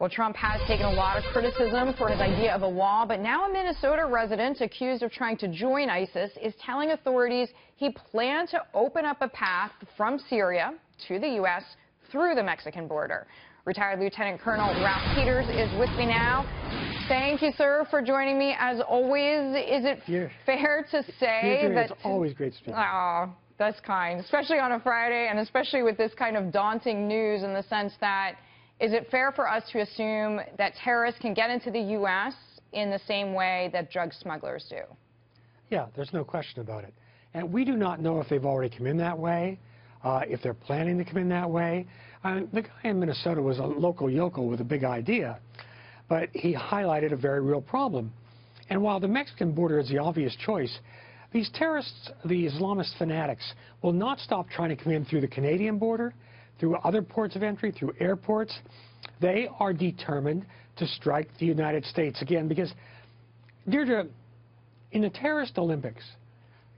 Well, Trump has taken a lot of criticism for his idea of a wall, but now a Minnesota resident accused of trying to join ISIS is telling authorities he planned to open up a path from Syria to the U.S. through the Mexican border. Retired Lieutenant Colonel Ralph Peters is with me now. Thank you, sir, for joining me. As always, is it fair to say that... It's always great to speak. Oh, that's kind, especially on a Friday, and especially with this kind of daunting news in the sense that, is it fair for us to assume that terrorists can get into the U.S. in the same way that drug smugglers do? Yeah, there's no question about it. And we do not know if they've already come in that way, if they're planning to come in that way. The guy in Minnesota was a local yokel with a big idea, but he highlighted a very real problem. And while the Mexican border is the obvious choice, these terrorists, the Islamist fanatics, will not stop trying to come in through the Canadian border, through other ports of entry, through airports. They are determined to strike the United States again because, Deirdre, in the terrorist Olympics,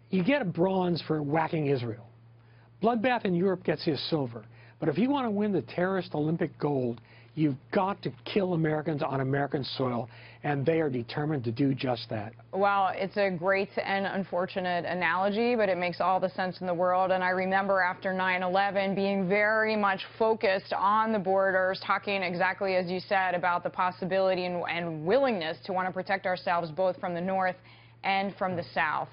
you get a bronze for whacking Israel. Bloodbath in Europe gets you a silver. But if you want to win the terrorist Olympic gold, you've got to kill Americans on American soil, and they are determined to do just that. Well, it's a great and unfortunate analogy, but it makes all the sense in the world. And I remember after 9/11 being very much focused on the borders, talking exactly as you said about the possibility and willingness to want to protect ourselves both from the north and from the south.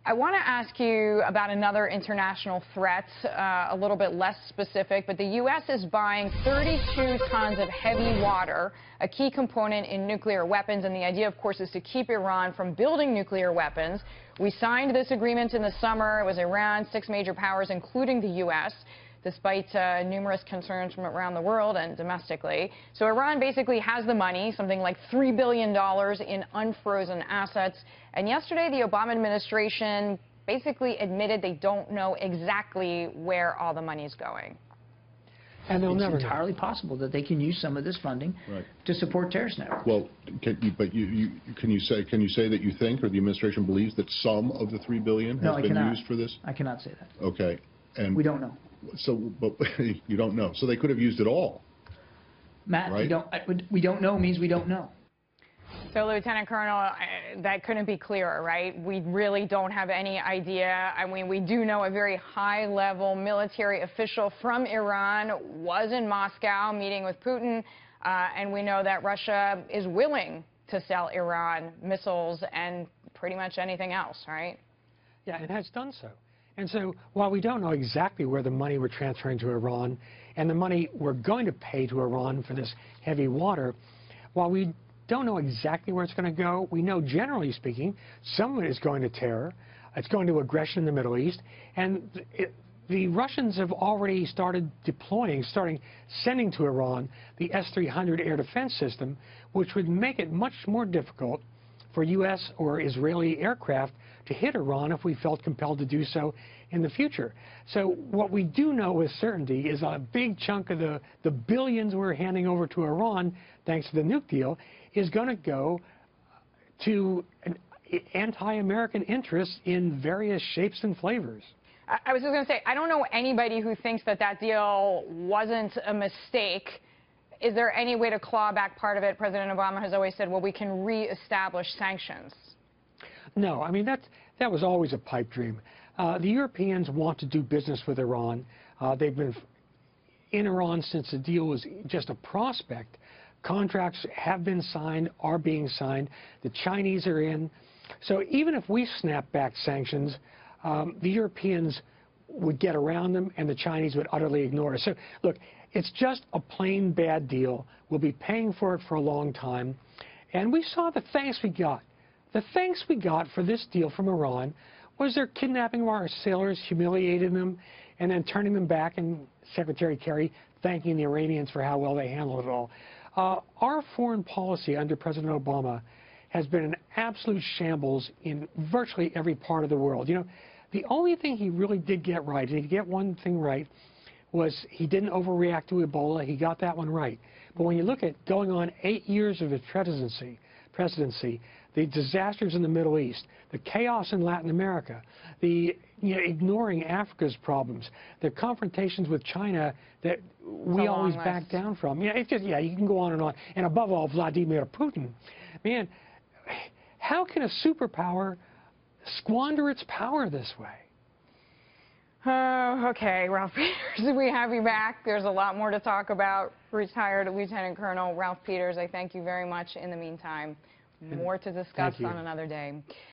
I want to ask you about another international threat, a little bit less specific, but the U.S. is buying 32 tons of heavy water, a key component in nuclear weapons, and the idea, of course, is to keep Iran from building nuclear weapons. We signed this agreement in the summer. It was Iran, 6 major powers, including the U.S., despite numerous concerns from around the world and domestically. So Iran basically has the money, something like $3 billion in unfrozen assets. And yesterday, the Obama administration basically admitted they don't know exactly where all the money is going. And they'll never know. It's entirely possible that they can use some of this funding to support terrorist networks. Well, can you say that you think, or the administration believes, that some of the $3 billion has been used for this? I cannot say that. Okay, and we don't know. So, but you don't know. So they could have used it all. Matt, right? We don't know means we don't know. So, Lieutenant Colonel, that couldn't be clearer, right? We really don't have any idea. I mean, we do know a very high-level military official from Iran was in Moscow meeting with Putin, and we know that Russia is willing to sell Iran missiles and pretty much anything else, right? Yeah, it has done so. And so while we don't know exactly where the money we're transferring to Iran and the money we're going to pay to Iran for this heavy water, while we don't know exactly where it's going to go, we know, generally speaking, some of it is going to terror. It's going to aggression in the Middle East. And the Russians have already started sending to Iran the S-300 air defense system, which would make it much more difficult for U.S. or Israeli aircraft to hit Iran if we felt compelled to do so in the future. So what we do know with certainty is a big chunk of the billions we're handing over to Iran, thanks to the nuke deal, is going to go to anti-American interests in various shapes and flavors. I was just going to say, I don't know anybody who thinks that that deal wasn't a mistake. Is there any way to claw back part of it? President Obama has always said, well, we can reestablish sanctions. No, I mean, that was always a pipe dream. The Europeans want to do business with Iran. They've been in Iran since the deal was just a prospect. Contracts have been signed, are being signed. The Chinese are in. So even if we snap back sanctions, the Europeans would get around them and the Chinese would utterly ignore us. So, look, it's just a plain bad deal. We'll be paying for it for a long time. And we saw the thanks we got. The thanks we got for this deal from Iran was their kidnapping of our sailors, humiliating them, and then turning them back, and Secretary Kerry thanking the Iranians for how well they handled it all. Our foreign policy under President Obama has been an absolute shambles in virtually every part of the world. You know, the only thing he really did get right, and he did get one thing right, was he didn't overreact to Ebola. He got that one right. But when you look at going on 8 years of his presidency, the disasters in the Middle East, the chaos in Latin America, the ignoring Africa's problems, the confrontations with China that we always back down from. It's just, you can go on. And above all, Vladimir Putin. Man, how can a superpower squander its power this way? Okay, Ralph Peters, we have you back. There's a lot more to talk about. Retired Lieutenant Colonel Ralph Peters, I thank you very much. In the meantime, more to discuss on another day.